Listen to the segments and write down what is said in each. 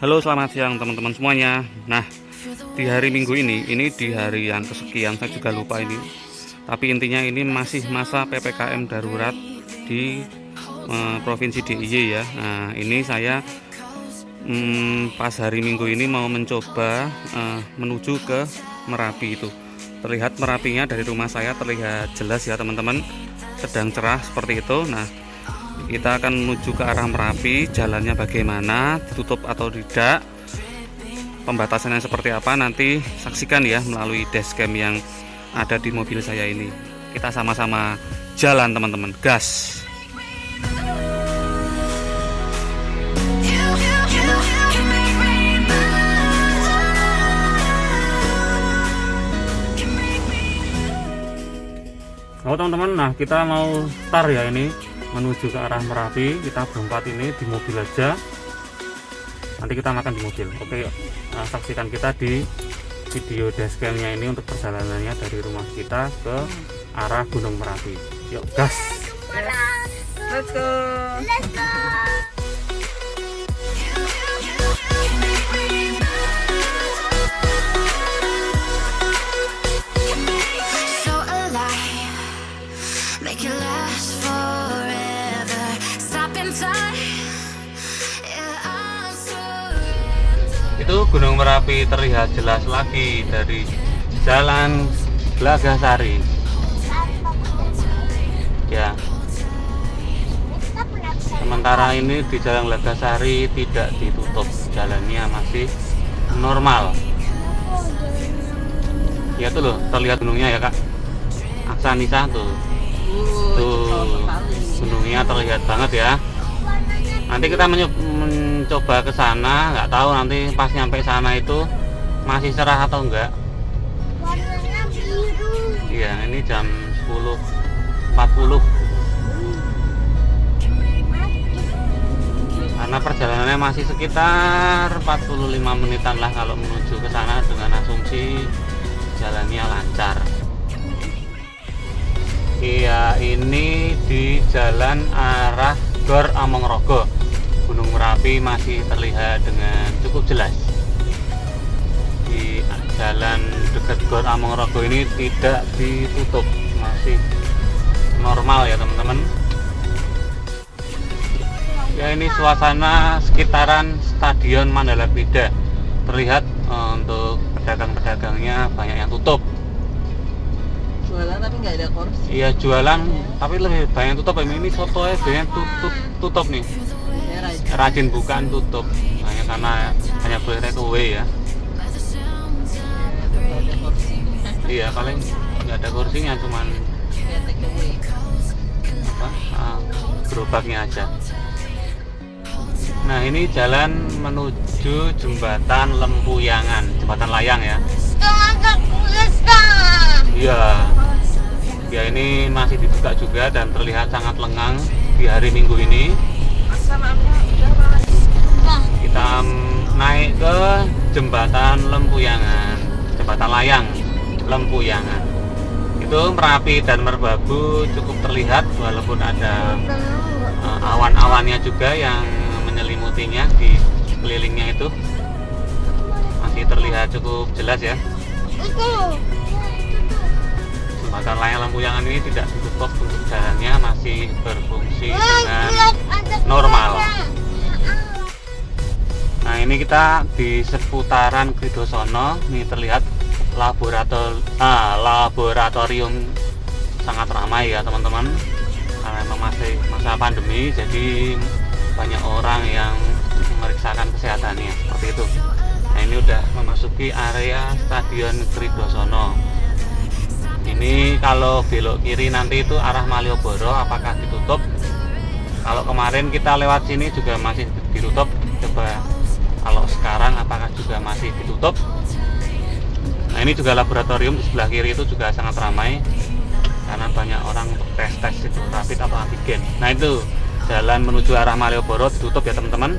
Halo, selamat siang teman-teman semuanya. Nah, di hari Minggu ini di hari yang kesekian, saya juga lupa ini. Tapi intinya ini masih masa PPKM darurat di Provinsi DIY ya. Nah, ini saya pas hari Minggu ini mau mencoba menuju ke Merapi itu. Terlihat Merapinya dari rumah saya terlihat jelas ya teman-teman, sedang cerah seperti itu. Nah, kita akan menuju ke arah Merapi. Jalannya bagaimana, ditutup atau tidak, pembatasannya seperti apa, nanti saksikan ya melalui dashcam yang ada di mobil saya ini. Kita sama-sama jalan teman-teman, gas. Oh teman-teman, nah kita mau start ya ini menuju ke arah Merapi. Kita berempat ini di mobil aja, nanti kita makan di mobil. Oke, saksikan kita di video dashcamnya ini untuk perjalanannya dari rumah kita ke arah Gunung Merapi. Yuk gas, Let's go. Let's go. Make it last forever. Stop in time. Yeah, I'm surrender. itu Gunung Merapi terlihat jelas lagi dari jalan Glagasari ya. Sementara ini di jalan Glagasari tidak ditutup, jalannya masih normal ya. Tuh loh, terlihat gunungnya ya Kak Aksanisa tuh. Tuh, gunungnya terlihat banget ya. Nanti kita mencoba ke sana, nggak tahu nanti pas nyampe sana itu masih cerah atau enggak. Warnanya biru. Iya, ini jam 10.40. Karena perjalanannya masih sekitar 45 menitan lah kalau menuju ke sana dengan asumsi jalannya lancar. Iya, ini di jalan arah Gor Amongrogo. Gunung Merapi masih terlihat dengan cukup jelas. Di jalan dekat Gor Amongrogo ini tidak ditutup, masih normal ya teman-teman. Ya, ini suasana sekitaran Stadion Mandala Krida. Terlihat untuk pedagang-pedagangnya banyak yang tutup. Jualan tapi nggak ada kursi. Iya, jualan tapi lebih banyak tutup. Ini soto biasanya tutup nih. Ya, Rajin bukaan tutup. Hanya karena hanya boleh take away ya. ada kursi. Iya, paling nggak ada kursinya, cuman Ya, take away. gerobaknya aja. Nah, ini jalan menuju jembatan Lempuyangan, jembatan layang ya. Iya. Ya, ini masih dibuka juga dan terlihat sangat lengang di hari Minggu ini. Kita naik ke jembatan Lempuyangan, jembatan layang Lempuyangan. Itu Merapi dan Merbabu cukup terlihat walaupun ada awan-awannya juga yang menyelimutinya di sekelilingnya itu. Masih terlihat cukup jelas ya. Jembatan layang Lempuyangan ini tidak ditutup, untuk jalannya masih berfungsi dengan normal. Nah, ini kita di seputaran Kridosono. Ini terlihat laboratorium sangat ramai ya teman-teman, karena memang masih masa pandemi, jadi banyak orang yang memeriksakan kesehatannya seperti itu. Nah, ini udah memasuki area Stadion Kridosono. Ini kalau belok kiri nanti itu arah Malioboro, apakah ditutup? Kalau kemarin kita lewat sini juga masih ditutup. Coba kalau sekarang apakah juga masih ditutup? Nah, ini juga laboratorium di sebelah kiri itu juga sangat ramai karena banyak orang untuk tes itu rapid atau antigen. Nah, itu jalan menuju arah Malioboro ditutup ya teman-teman,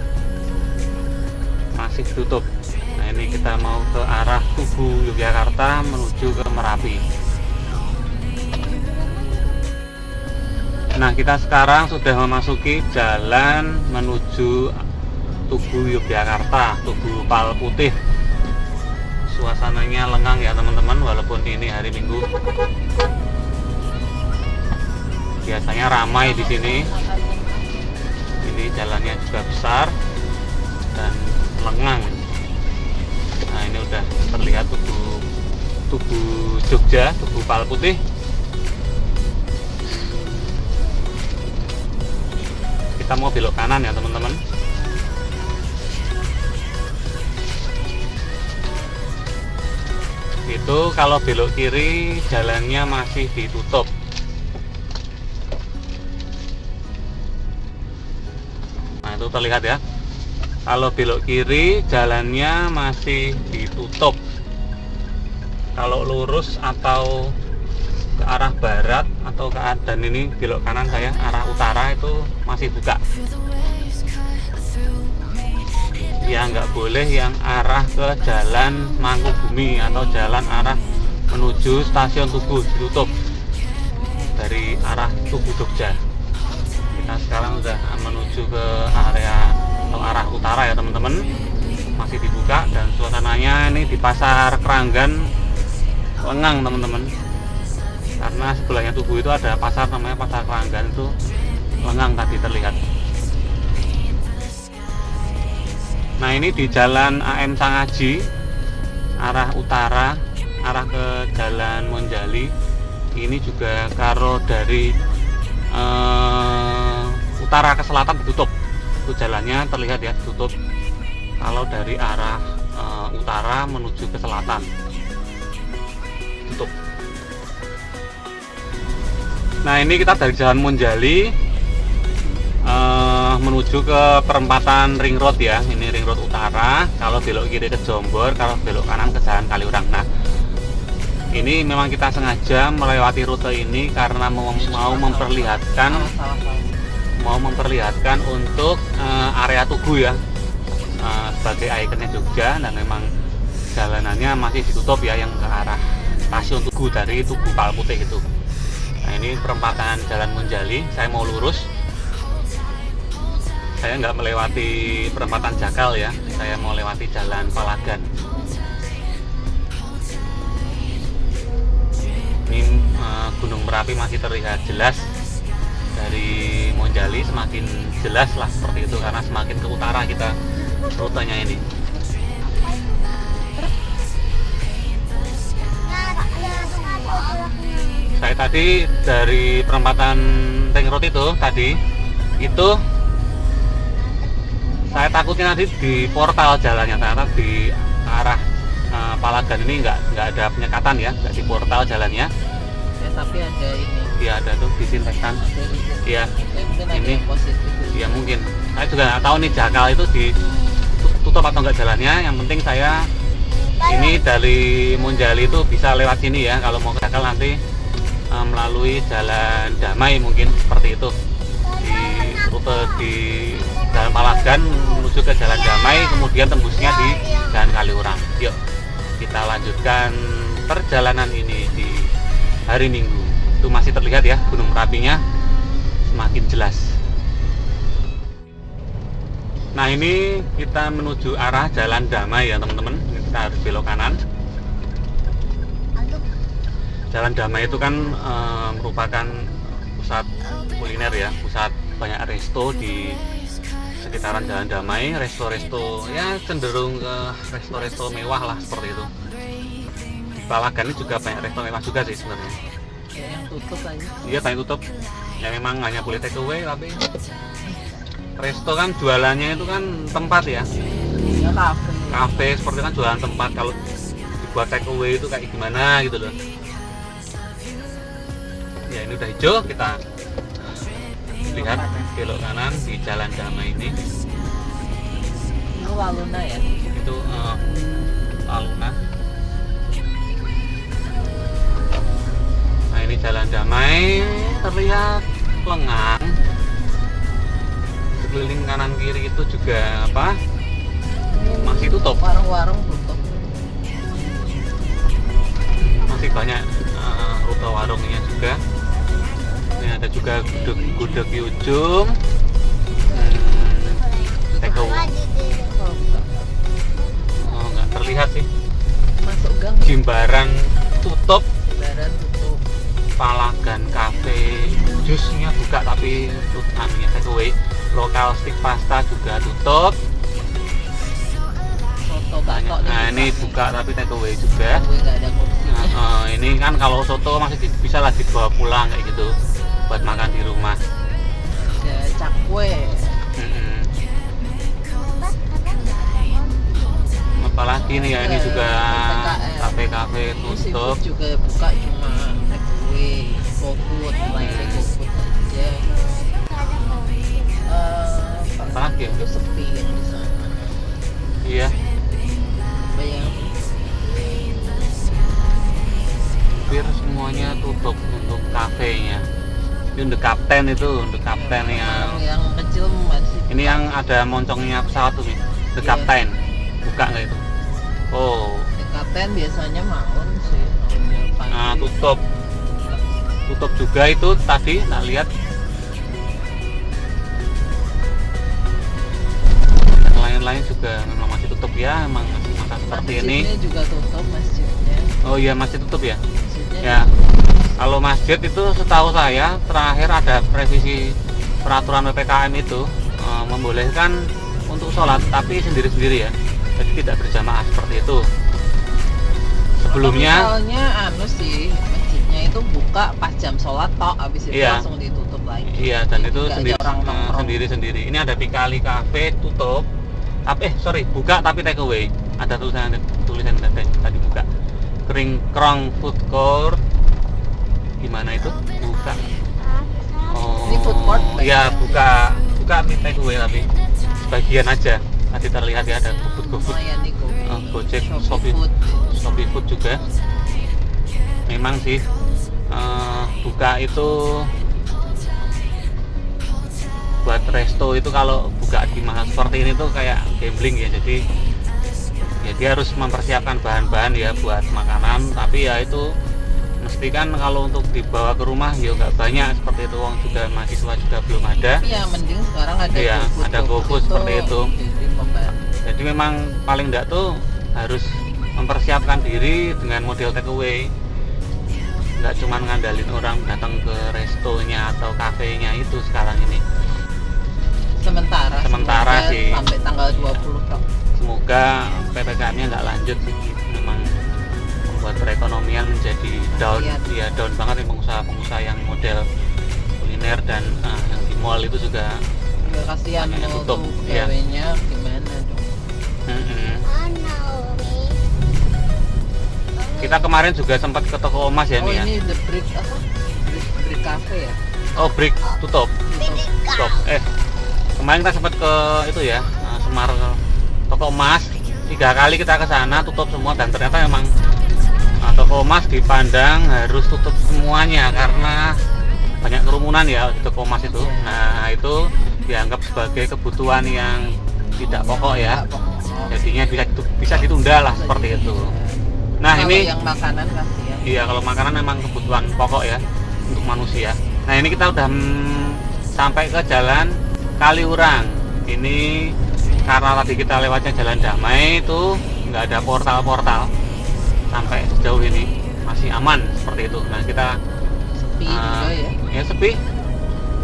masih ditutup. Nah, ini kita mau ke arah Tugu Yogyakarta menuju ke Merapi. Nah, kita sekarang sudah memasuki jalan menuju Tugu Yogyakarta, Tugu Pal Putih. Suasananya lengang ya teman-teman, walaupun ini hari Minggu. Biasanya ramai di sini. Ini jalannya juga besar dan lengang. Nah, ini udah terlihat Tugu Jogja, Tugu Pal Putih. Kita mau belok kanan ya teman-teman. Itu kalau belok kiri jalannya masih ditutup. Nah, itu terlihat ya. Kalau belok kiri jalannya masih ditutup. Kalau lurus atau ke arah barat atau ke arah, dan ini belok kanan saya arah utara itu masih buka. Ya nggak boleh yang arah ke jalan Mangkubumi atau jalan arah menuju stasiun Tugu ditutup dari arah Tugu Jogja. Kita sekarang udah menuju ke area atau arah utara ya teman-teman, masih dibuka dan suasananya ini di Pasar Keranggan lengang teman-teman, karena sebelahnya Tugu itu ada pasar namanya Pasar Keranggan, itu lengang tadi terlihat. Nah, ini di Jalan AM Sangaji arah utara, arah ke Jalan Monjali. Ini juga kalau dari utara ke selatan ditutup. Itu jalannya terlihat ya ditutup. Kalau dari arah utara menuju ke selatan tutup. Nah, ini kita dari Jalan Monjali menuju ke perempatan Ring Road ya. Ini Ring Road utara. Kalau belok kiri ke Jombor, kalau belok kanan ke Jalan Kaliurang. Nah, ini memang kita sengaja melewati rute ini karena mau memperlihatkan untuk area Tugu ya, sebagai ikonnya Jogja, dan memang jalanannya masih ditutup ya yang ke arah stasiun Tugu dari Tugu Pal Putih itu. Nah, ini perempatan Jalan Monjali. Saya mau lurus. Saya nggak melewati perempatan Jakal ya, saya mau lewati Jalan Palagan. Ini Gunung Merapi masih terlihat jelas dari Monjali, semakin jelas lah seperti itu karena semakin ke utara kita rutenya ini. Saya tadi dari perempatan Ring Road itu saya takutnya nanti di portal jalannya, ternyata di arah Palagan ini nggak ada penyekatan ya, nggak di portal jalannya. Ya, tapi ada ini. Iya, ada tuh disinfektan. Iya, ini. Iya mungkin. Saya juga nggak tahu nih Jakal itu ditutup atau nggak jalannya. Yang penting saya ini dari Monjali itu bisa lewat sini ya. Kalau mau ke Jakal nanti melalui Jalan Damai mungkin seperti itu. Di rute di Jalan Palagan menuju ke Jalan Damai, kemudian tembusnya di Jalan Kaliurang. Yuk kita lanjutkan perjalanan ini di hari Minggu. Itu masih terlihat ya Gunung Merapinya semakin jelas. Nah, ini kita menuju arah Jalan Damai ya teman-teman. Ini kita harus belok kanan. Jalan Damai itu kan merupakan pusat kuliner ya, pusat banyak resto di sekitaran Jalan Damai, resto-resto ya cenderung ke resto-resto mewah lah seperti itu. Di Palagan ini juga banyak resto mewah juga sih sebenarnya. Yang tutup aja. Iya, banyak tutup. Ya memang hanya boleh take away, tapi resto kan jualannya itu kan tempat ya. Ya kafe. Kafe seperti kan jualan tempat, kalau dibuat take away itu kayak gimana gitu loh. Ya, ini udah hijau, kita lihat belok kanan di Jalan Damai ini. Itu Waluna ya. Itu Waluna. Nah, ini Jalan Damai terlihat lengang. Sekeliling kanan kiri itu juga apa? Masih tutup. Warung-warung tutup. Masih banyak rute warungnya juga. Ini ada juga gudeg di ujung. take away. Lagi di Kalau buka Oh, nggak terlihat sih. masuk gang Jimbaran tutup, Jimbaran tutup. Palagan Cafe jusnya buka tapi anunya take away. Lokal stick pasta juga tutup. Soto batok Nah ini buka tapi take away juga. gue nggak ada kursi. Nah, ini kan kalau soto masih bisa lah dibawa pulang kayak gitu buat makan di rumah. Ada cakwe. Mm-mm. Apalagi nih ya, ini juga kafe-kafe tutup. Seafood juga buka cuma take away, GoFood, melayani GoFood aja. Apalagi ya? Itu sepi yang di sana. Iya, Banyak hampir semuanya tutup untuk kafenya. Ini untuk kapten itu, untuk kapten yang kecil masih. ini yang ada moncongnya pesawat tuh, nih. The Iya. Captain. Buka nggak itu? Oh, Kapten biasanya malam sih. Kalau pagi. nah tutup. Tutup juga itu tadi, tak lihat. Lain-lain juga memang masih tutup ya, emang masih masa seperti ini. Masjidnya juga tutup masjidnya. Oh iya, masih tutup ya? Masjidnya Ya. Kalau masjid itu setahu saya terakhir ada revisi peraturan PPKM itu membolehkan untuk sholat tapi sendiri-sendiri ya. Jadi tidak berjamaah seperti itu. Sebelumnya Soalnya anu sih, masjidnya itu buka pas jam sholat tok, habis itu Iya. langsung ditutup lagi. iya, dan Jadi itu nggak ada sendiri orang nongkrong. sendiri-sendiri. Ini ada Pikali Cafe tutup. Tapi buka tapi take away. Ada tulisan tadi buka. Kering Krong Food Court. Gimana itu? Buka. Oh. Ini food court, Iya, buka take away tapi sebagian aja. Tadi terlihat ya ada GoFood. Melayani GoFood. Gojek, Shopee Food. Shopee Food juga. Memang sih buka itu buat resto itu kalau buka di masa seperti ini tuh kayak gambling ya. Jadi ya dia harus mempersiapkan bahan-bahan ya buat makanan, tapi ya itu mesti kan kalau untuk dibawa ke rumah ya nggak banyak seperti itu, uang juga mahasiswa juga belum ada. Tapi ya mending sekarang ada Iya, GoFood. ada GoFood seperti itu. Jadi membantu. Jadi memang paling enggak tuh harus mempersiapkan diri dengan model take away. Nggak cuma ngandalin orang datang ke restonya atau kafenya itu sekarang ini. Sementara Sementara sih. sampai tanggal 20 tok. Semoga PPKM-nya nggak lanjut sih. Memang membuat perekonomian menjadi down, Iya. ya down banget nih pengusaha-pengusaha yang model kuliner dan yang di mall itu juga. Ya kasihan Banyak yang mau tutup, tuh iya. pegawainya gimana dong. Mm-mm. Kita kemarin juga sempat ke toko emas ya Oh nih ya. ini The Brick apa? Brick Cafe ya? Oh, Brick tutup. Tutup. Kemarin kita sempat ke itu ya, Semar toko emas. 3 kali kita ke sana tutup semua dan ternyata memang toko emas dipandang harus tutup semuanya karena banyak kerumunan ya di toko emas itu. Nah, itu dianggap sebagai kebutuhan yang tidak pokok ya. Jadinya bisa ditunda lah seperti itu. Nah, Kalau ini yang makanan kasihan. iya, kalau makanan memang kebutuhan pokok ya untuk manusia. Nah, ini kita udah sampai ke Jalan Kaliurang. Ini karena tadi kita lewatnya Jalan Damai itu nggak ada portal-portal sampai sejauh ini masih aman seperti itu. Nah, kita Sepi juga ya. ya sepi.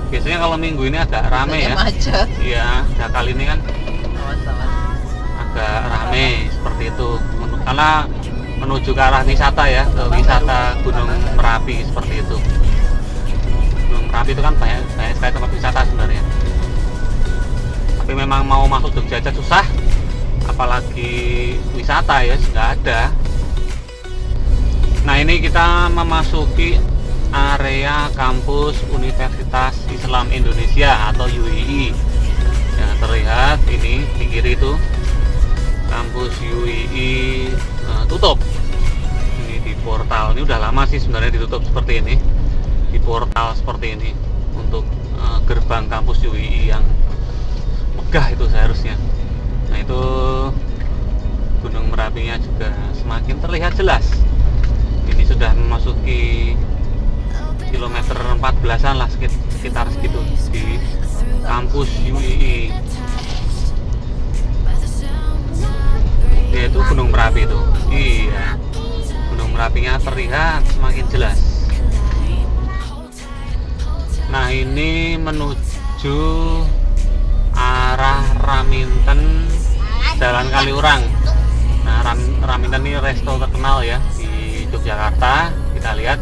Biasanya kalau minggu ini agak rame Biasanya ya. macet. Iya, nah kali ini kan Awas-awas. agak rame seperti itu karena menuju ke arah wisata ya, ke wisata Gunung Merapi seperti itu. Gunung Merapi itu kan banyak sekali tempat wisata sebenarnya, tapi memang mau masuk Jogja aja susah, apalagi wisata ya nggak ada. Nah, ini kita memasuki area kampus Universitas Islam Indonesia atau UII yang terlihat ini di kiri itu kampus UII tutup. Ini di portal, ini udah lama sih sebenarnya ditutup seperti ini, di portal seperti ini untuk gerbang kampus UII yang megah itu seharusnya. Nah, itu Gunung Merapinya juga semakin terlihat jelas. Ini sudah memasuki kilometer 14-an lah, sekitar segitu di kampus UII. yaitu Gunung Merapi itu. Iya, Gunung Merapinya terlihat semakin jelas. Nah, ini menuju arah Raminten, Jalan Kaliurang. Nah, Raminten ini resto terkenal ya di Yogyakarta. Kita lihat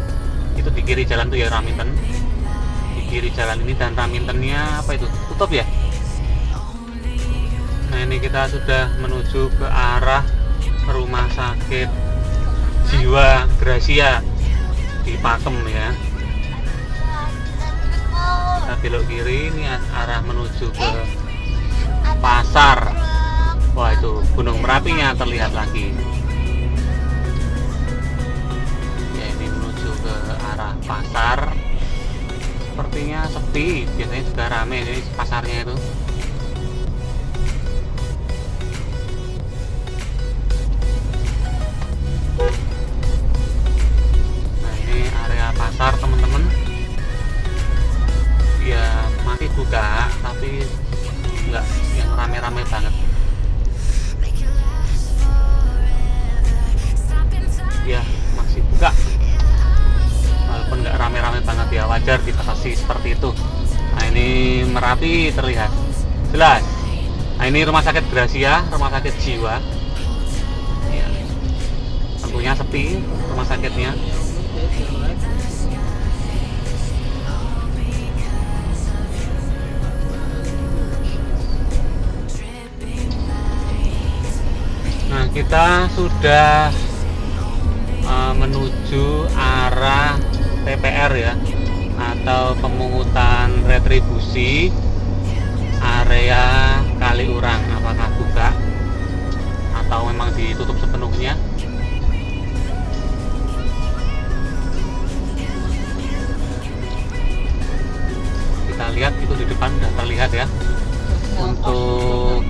itu di kiri jalan tuh ya Raminten. Di kiri jalan ini, dan Ramintennya apa itu? Tutup ya. Nah, ini kita sudah menuju ke arah Rumah Sakit Jiwa Gracia di Pakem ya. Kita belok kiri, ini arah menuju ke pasar. Wah, itu Gunung Merapinya terlihat lagi ya. Ini menuju ke arah pasar, sepertinya sepi, biasanya juga rame ini pasarnya itu. Nah, ini area pasar teman-teman ya, masih buka tapi enggak yang rame-rame banget ya, masih buka walaupun nggak rame-rame banget ya, wajar dibatasi seperti itu. Nah, ini Merapi terlihat jelas. Nah, ini Rumah Sakit Gracia, Rumah Sakit Jiwa ya, tentunya sepi rumah sakitnya. Nah, kita sudah menuju arah TPR ya, atau pemungutan retribusi area Kaliurang. Apakah buka atau memang ditutup sepenuhnya? Kita lihat itu di depan sudah terlihat ya, untuk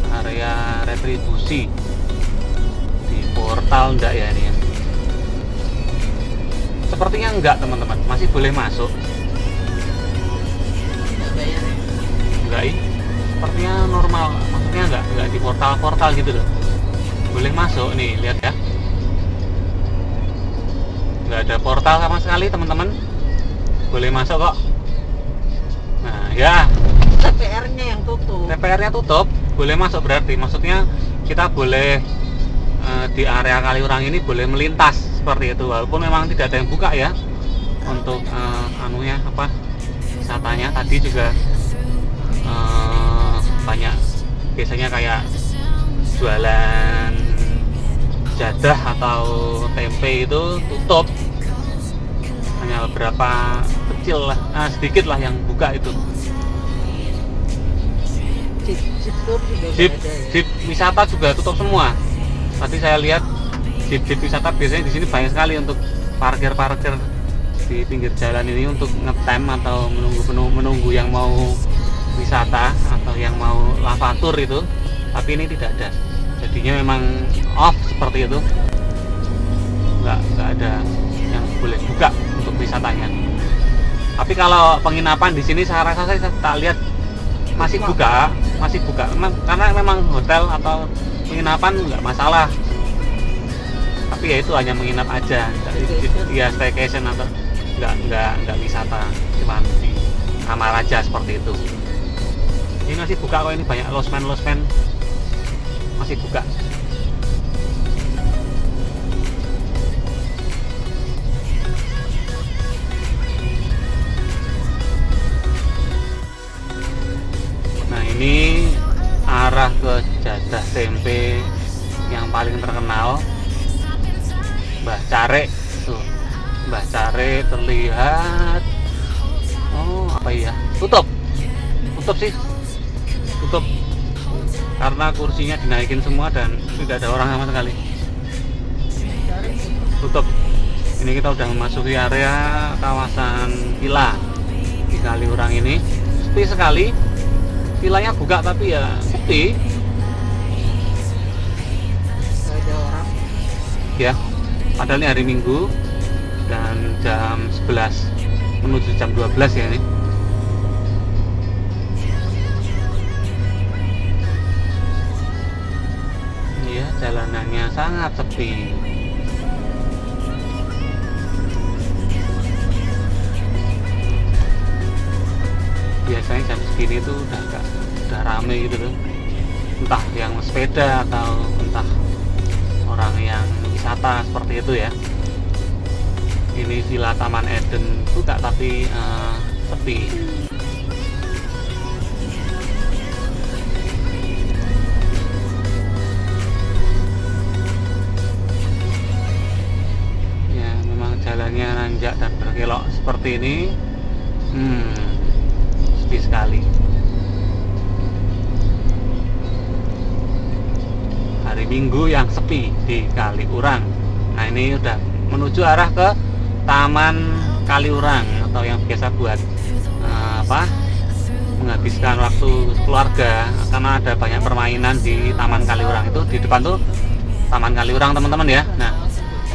area retribusi di portal enggak ya ini ya? Sepertinya enggak teman-teman, masih boleh masuk. Enggak, sepertinya normal, maksudnya enggak di portal gitu loh. Boleh masuk nih, lihat ya. Enggak ada portal sama sekali teman-teman, boleh masuk kok. Nah ya, TPR-nya yang tutup. TPR-nya tutup, boleh masuk berarti. Maksudnya kita boleh di area Kaliurang ini boleh melintas seperti itu, walaupun memang tidak ada yang buka ya untuk wisatanya. Tadi juga banyak biasanya kayak jualan jadah atau tempe itu tutup, hanya beberapa kecil lah, sedikit lah yang buka itu. Jeep wisata juga tutup semua. Tadi saya lihat jeep wisata biasanya di sini banyak sekali untuk parkir di pinggir jalan ini untuk ngetem atau menunggu yang mau wisata atau yang mau lavatur itu. Tapi ini tidak ada. Jadinya memang off seperti itu. Nggak ada yang boleh buka untuk wisatanya. Tapi kalau penginapan di sini saya rasa saya tak lihat masih buka. Karena memang hotel atau penginapan nggak masalah, tapi ya itu hanya menginap aja, ya staycation atau nggak wisata, cuma di kamar aja seperti itu. Ini masih buka kok, ini banyak losmen masih buka. Nah, ini arah ke jadah tempe yang paling terkenal, Mbah Care. Tuh, Mbah Care terlihat. Oh, apa ya? Tutup sih, tutup karena kursinya dinaikin semua dan tidak ada orang sama sekali. Tutup. Ini kita udah memasuki area kawasan villa di Kaliurang ini. Sepi sekali. Villanya buka tapi ya sepi. Gak ada orang. Ya, padahal ini hari Minggu dan jam 11 menuju jam 12 ya ini. jalanannya sangat sepi. Biasanya jam segini tuh udah rame gitu loh, entah yang sepeda atau entah orang yang wisata seperti itu ya. Ini Villa Taman Eden buka tapi sepi. Ya memang jalannya nanjak dan berkelok seperti ini. Sepi sekali. Hari Minggu yang sepi di Kaliurang. Nah ini udah menuju arah ke Taman Kaliurang atau yang biasa buat menghabiskan waktu keluarga, karena ada banyak permainan di Taman Kaliurang. Itu di depan tuh Taman Kaliurang teman-teman ya. Nah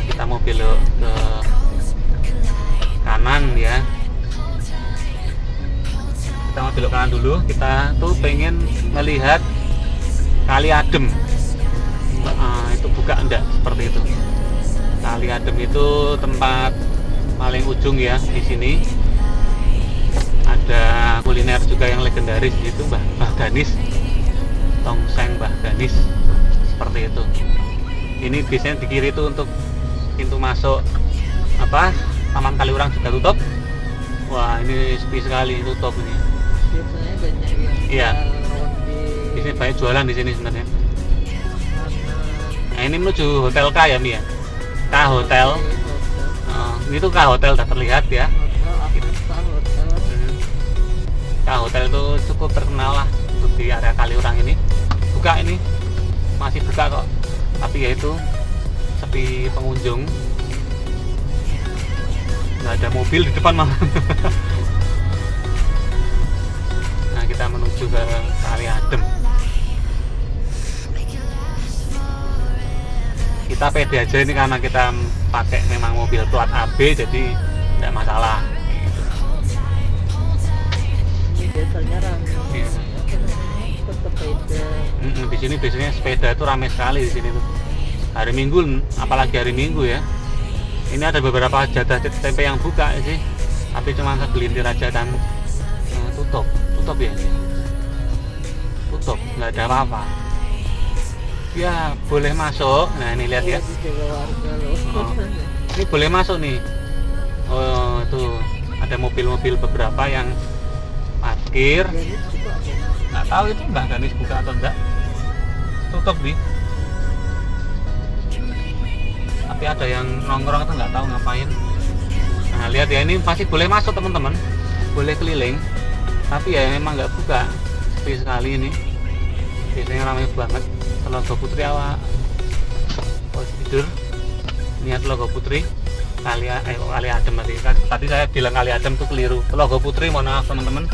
kita mau belok ke kanan ya. Kita mau belok kanan dulu. Kita tuh pengen melihat Kali Adem. Itu buka enggak seperti itu. Kali Adem itu tempat paling ujung ya di sini. Ada kuliner juga yang legendaris itu, Mbah Ganis, tongseng Mbah Ganis seperti itu. Ini biasanya di kiri itu untuk pintu masuk Taman Kaliurang juga tutup. Wah ini sepi sekali, tutup ini. Biasanya banyak yang Iya. ronde. Biasanya banyak jualan di sini sebenarnya. Nah ini menuju Hotel K ya Mi ya. K Hotel. Ini tuh K Hotel udah terlihat ya. K Hotel itu cukup terkenal lah untuk di area Kaliurang ini. Buka ini, masih buka kok. Tapi ya itu sepi pengunjung. Nggak ada mobil di depan malah. Nah kita menuju ke Kali Adem. Kita pede aja ini karena kita pakai memang mobil plat AB, jadi tidak masalah. Biasanya ramai. Iya. Sepeda. Di sini biasanya sepeda itu ramai sekali di sini tuh. Hari Minggu, apalagi hari Minggu ya. Ini ada beberapa jatah tempe yang buka sih, tapi cuma segelintir aja dan tutup ya. Tutup, nggak ada apa-apa. Ya boleh masuk. Nah ini lihat ya. Ini boleh masuk nih. Oh tuh ada mobil-mobil beberapa yang parkir. Nggak tahu itu Mbak Ganis buka atau enggak. Tutup nih. Tapi ada yang nongkrong itu nggak tahu ngapain. Nah lihat ya, ini masih boleh masuk teman-teman, boleh keliling. Tapi ya memang nggak buka. Sepi sekali ini. Biasanya ramai banget. Telaga Putri awak tidur. Niat Telaga Putri. Kali Adem tadi saya bilang Kali Adem tuh keliru. Telaga Putri, mohon maaf teman-teman.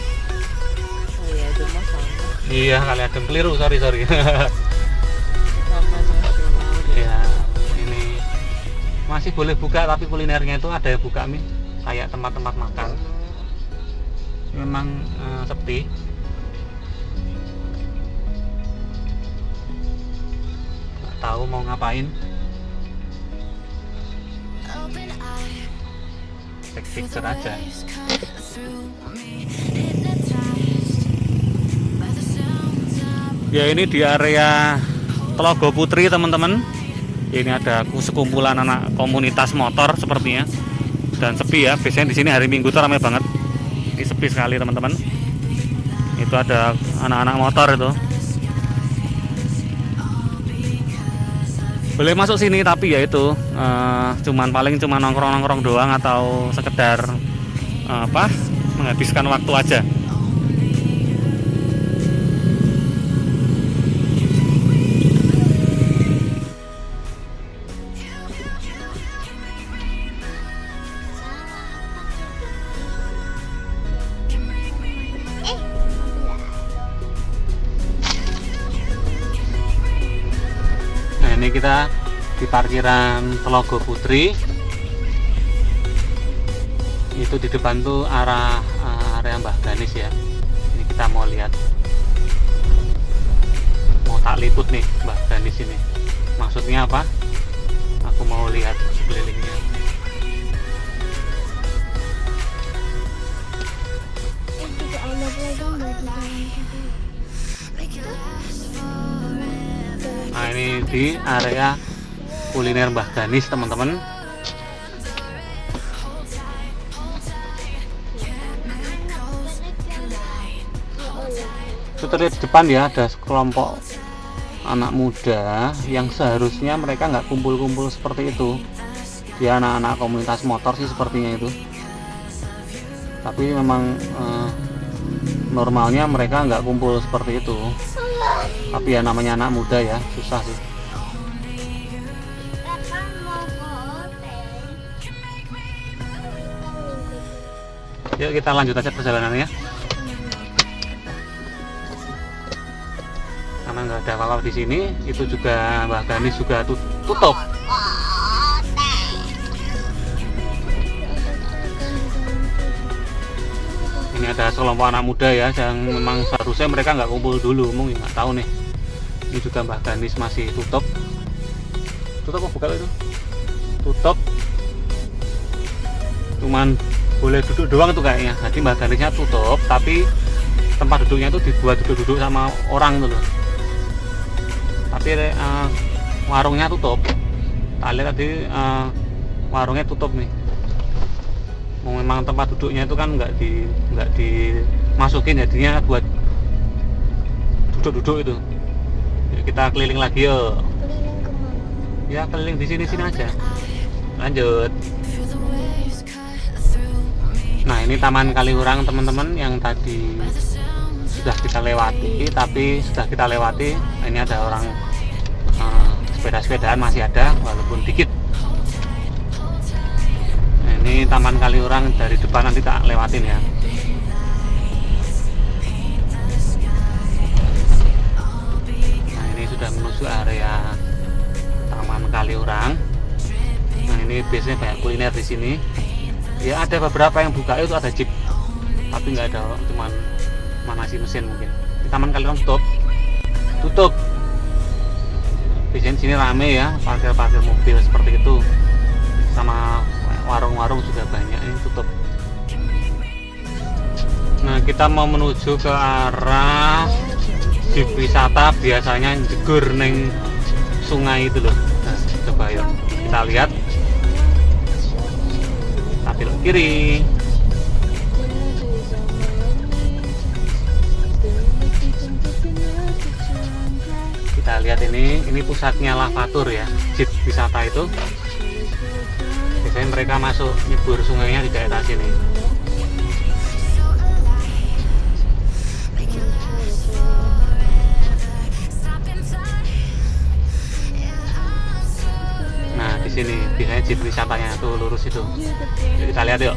Iya, itu mah sama. Iya, Kali Adem keliru, sorry. Taman Nasional. Ya, ini masih boleh buka tapi kulinernya itu ada yang buka nih, kayak tempat-tempat makan. Memang sepi. Nggak tahu mau ngapain. Take picture aja. Ya ini di area Telaga Putri teman-teman. Ini ada sekumpulan anak komunitas motor sepertinya. Dan sepi ya, biasanya di sini hari Minggu tuh ramai banget. Ini sepi sekali teman-teman. Itu ada anak-anak motor itu. Boleh masuk sini tapi ya itu paling nongkrong-nongkrong doang atau sekedar menghabiskan waktu aja. Ini kita di parkiran Telaga Putri. Itu di depan tuh area Mbah Ganis ya. Ini kita mau lihat, mau tak liput nih Mbah Ganis ini. Maksudnya apa? Aku mau lihat sekelilingnya. Juga ada pedagang bagi Nah, ini di area kuliner Mbah Ganis, teman-teman. Itu terlihat di depan ya, ada sekelompok anak muda yang seharusnya mereka nggak kumpul-kumpul seperti itu. Dia anak-anak komunitas motor sih sepertinya itu. Tapi memang normalnya mereka nggak kumpul seperti itu. Tapi ya namanya anak muda ya, susah sih. Yuk kita lanjut aja perjalanannya. Karena nggak ada apa-apa di sini, itu juga Mbah Ganis juga tutup. Ini ada sekelompok anak muda ya, yang memang seharusnya mereka nggak kumpul dulu, mungkin nggak tahu nih. Ini juga Mbah Ganis masih tutup. Tutup apa buka itu? Tutup. Cuman boleh duduk doang tuh kayaknya. Jadi MbahGanisnya tutup, tapi tempat duduknya itu dibuat duduk-duduk sama orang tuh loh. Tapi warungnya tutup. Tak lihat tadi warungnya tutup nih. Memang tempat duduknya itu kan nggak dimasukin, jadinya buat duduk-duduk itu. Yuk kita keliling lagi yuk. keliling kemana? Ya keliling di sini aja. Lanjut. Nah ini Taman Kaliurang teman-teman, yang tadi sudah kita lewati. Tapi sudah kita lewati, ini ada orang sepeda-sepedaan masih ada, walaupun dikit. Nah, ini Taman Kaliurang dari depan, nanti tak lewatin ya. Nah ini sudah menuju area Taman Kaliurang. Nah ini biasanya banyak kuliner di sini. Ya ada beberapa yang buka itu ada jeep, tapi nggak ada, cuman manasi mesin mungkin. Di Taman Kaliurang tutup. Biasanya di sini rame ya, parkir mobil seperti itu, sama warung-warung juga banyak, ini tutup. Nah kita mau menuju ke arah jeep wisata, biasanya jegur neng sungai itu loh. Nah, coba yuk kita lihat. Tapi belok kiri. Kita lihat ini pusatnya Lavatur ya, jeep wisata itu. Biasanya mereka masuk nyebur sungainya di daerah sini. Nah di sini biasanya jeep wisatanya tuh lurus itu. Yuk, kita lihat yuk.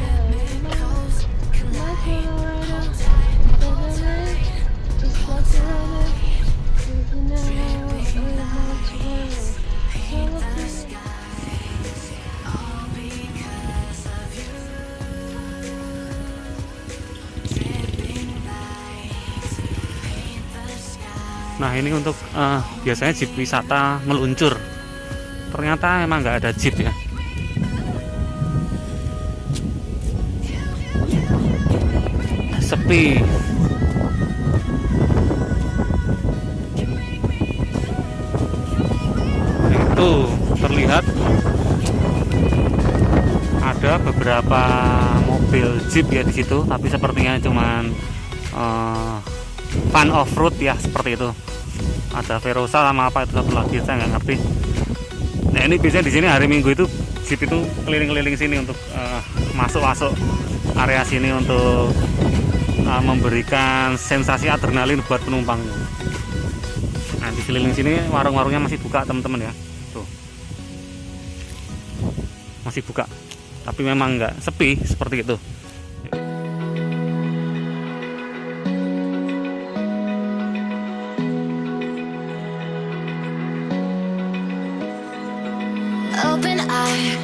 Nah ini untuk biasanya jeep wisata meluncur. Ternyata emang nggak ada jeep ya. Sepi. Itu terlihat ada beberapa mobil jeep ya di situ, tapi sepertinya cuman fun off-road ya, seperti itu. Ada Verosa sama apa itu satu lagi, saya nggak ngerti. Nah ini biasanya di sini hari Minggu itu jeep itu keliling-keliling sini untuk masuk-masuk area sini untuk memberikan sensasi adrenalin buat penumpang. Nah di keliling sini warung-warungnya masih buka teman-teman ya, tuh masih buka, tapi memang nggak sepi seperti itu. Open eye,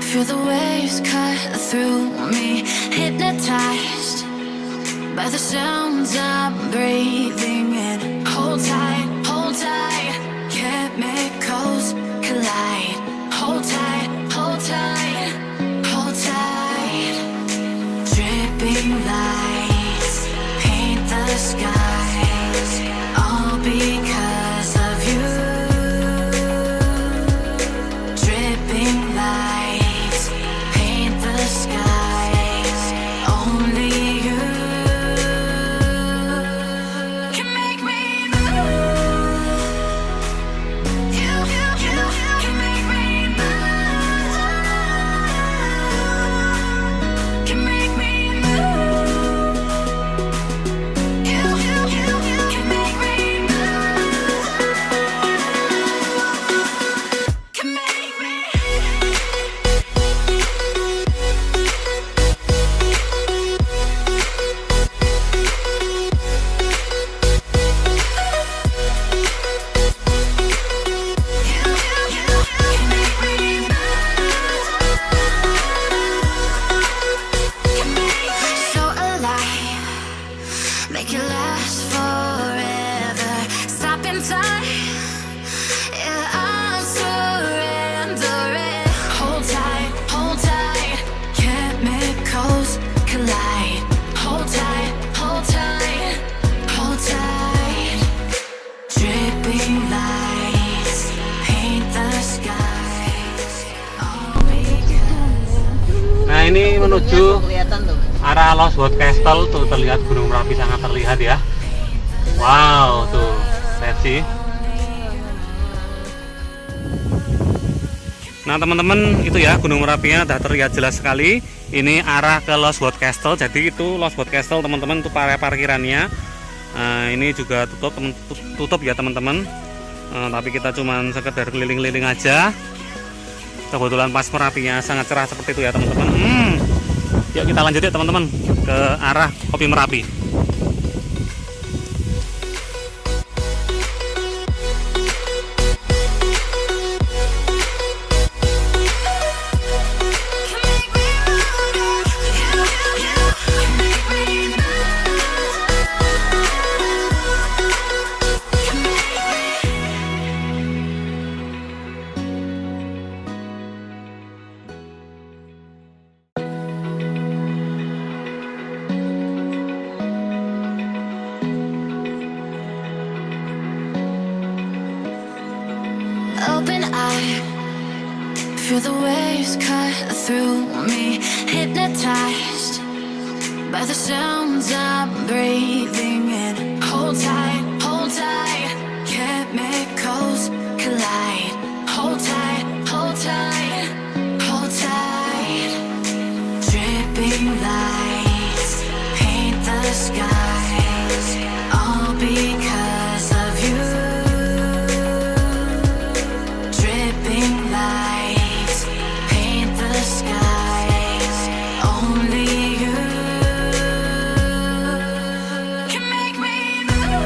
feel the waves cut through me, hypnotized by the sounds I'm breathing in. Hold tight, can't make Nah ini menuju Kelihatan tuh. arah Lostwood Castle, tuh terlihat Gunung Merapi sangat terlihat ya. Wow, tuh lihat sih. Nah teman-teman, itu ya Gunung Merapinya sudah terlihat jelas sekali. Ini arah ke Lostwood Castle. Jadi itu Lostwood Castle teman-teman, itu parkirannya. Ini juga tutup ya teman-teman. Tapi kita cuman sekedar keliling-keliling aja. Kebetulan pas Merapinya sangat cerah seperti itu ya teman-teman. Yuk kita lanjut ya teman-teman ke arah Kopi Merapi. Open eye, feel the waves cut through me, hypnotized by the sounds I'm breathing in. Hold tight, chemicals collide. Hold tight, hold tight, hold tight. Dripping lights paint the skies, all because of you. Dripping lights paint the skies, only you can make me move.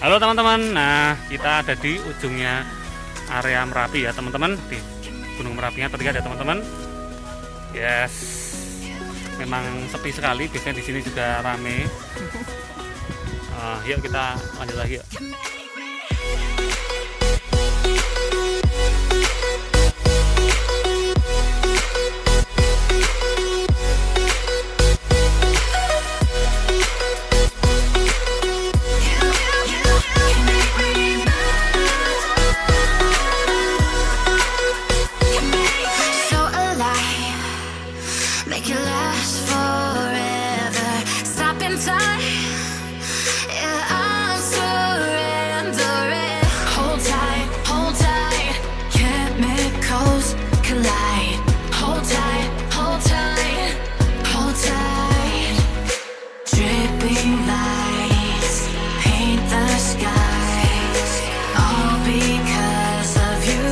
Halo teman-teman, nah kita ada di ujungnya area Merapi ya teman-teman. Di Gunung Merapinya terlihat ya teman-teman. Yes, memang sepi sekali. Biasanya di sini juga rame. Yuk kita lanjut lagi yuk. So alive, make it last forever. Stop in time, yeah, I'm surrendering. Hold tight, chemicals collide. Hold tight, hold tight, hold tight. Dripping lights paint the skies, all because of you.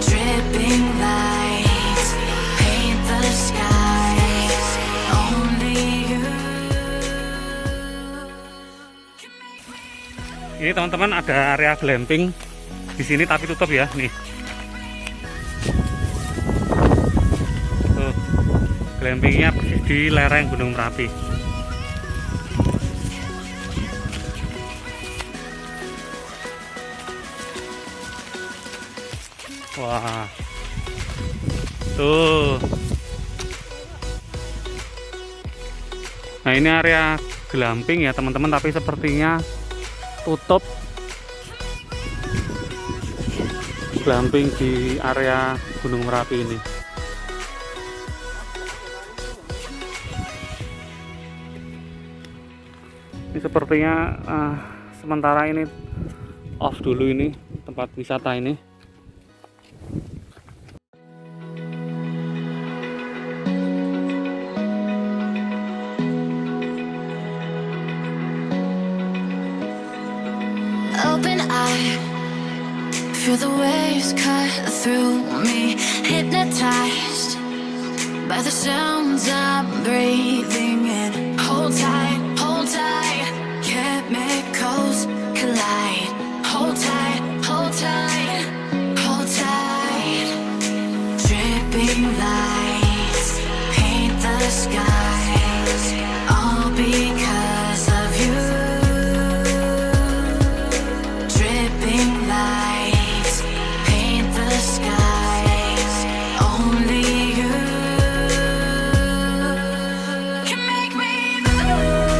Dripping lights paint the skies, only you. Ini teman-teman ada area glamping di sini tapi tutup ya nih. Tuh, glampingnya di lereng Gunung Merapi. Wah, tuh. Nah ini area glamping ya teman-teman, tapi sepertinya tutup. Glamping di area Gunung Merapi ini. Ini sepertinya sementara ini off dulu ini tempat wisata ini. Open eye, feel the waves cut through me, hypnotized by the sounds I'm breathing in. Hold tight, chemicals collide. Hold tight, hold tight. Dripping lights paint the skies, all because of you. Dripping lights paint the skies, only you can make me move.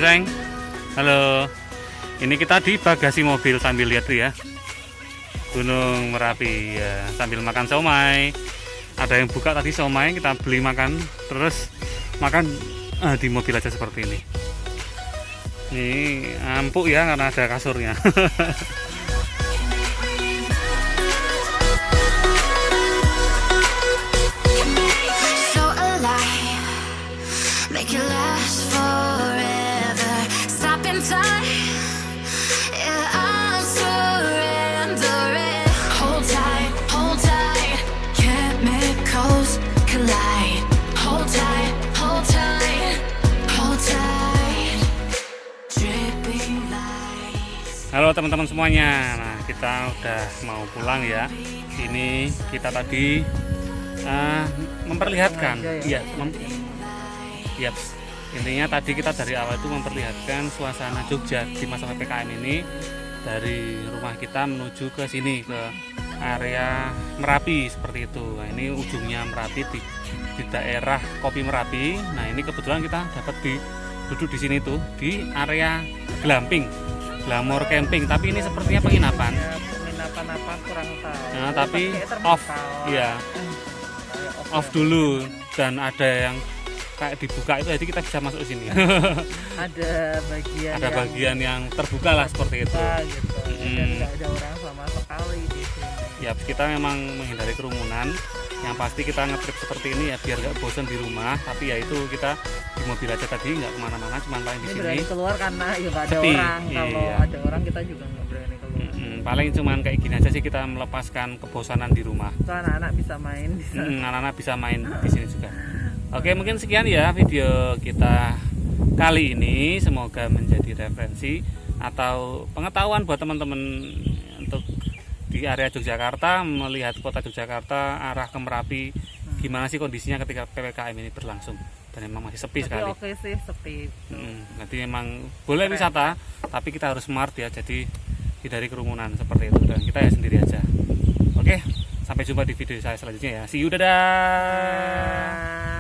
Reng. Halo. Ini kita di bagasi mobil sambil lihat tuh ya. Gunung Merapi ya, sambil makan somai. Ada yang buka tadi somai, kita beli makan, terus makan di mobil aja seperti ini. Ini empuk ya karena ada kasurnya. So alive, make it last forever. Stop in time, yeah, I'm surrendering. Hold tight, chemicals collide. Hold tight, hold tight, hold tight. Dripping lights. Halo teman-teman semuanya. Nah, kita udah mau pulang ya. Ini kita tadi memperlihatkan, iya, yaps. Intinya tadi kita dari awal itu memperlihatkan suasana Jogja di masa PPKM ini, dari rumah kita menuju ke sini, ke area Merapi seperti itu. Nah, ini ujungnya Merapi di daerah Kopi Merapi. Nah, ini kebetulan kita dapat duduk di sini tuh di area glamping, Glamour Camping. Tapi ini sepertinya penginapan. Ya, penginapan apa kurang tahu. Nah, tapi Pakai off, termokal. iya, off dulu, dan ada yang kayak dibuka itu, jadi kita bisa masuk sini. Ada bagian Ada bagian yang terbuka lah seperti itu. terbuka gitu. Dan Mm. nggak ada orang sama sekali di sini. Ya, kita memang menghindari kerumunan. Yang pasti kita ngetrip seperti ini ya biar gak bosan di rumah. Tapi ya itu kita di mobil aja tadi, nggak kemana-mana, cuma paling di Ini sini. berani keluar karena ya nggak ada Sepi, orang. Kalau iya. ada orang kita juga nggak berani keluar. Paling cuman kayak gini aja sih, kita melepaskan kebosanan di rumah. So, anak-anak bisa main di sana. Anak-anak bisa main di sini juga. Oke, mungkin sekian ya video kita kali ini. Semoga menjadi referensi atau pengetahuan buat teman-teman untuk di area Yogyakarta, melihat kota Yogyakarta arah ke Merapi, gimana sih kondisinya ketika PPKM ini berlangsung. Dan memang masih sepi Tapi sekali. oke sih sepi. Nanti memang boleh wisata, tapi kita harus smart ya, jadi hindari kerumunan seperti itu, dan kita ya sendiri aja. Oke, sampai jumpa di video saya selanjutnya ya. See you, dadah.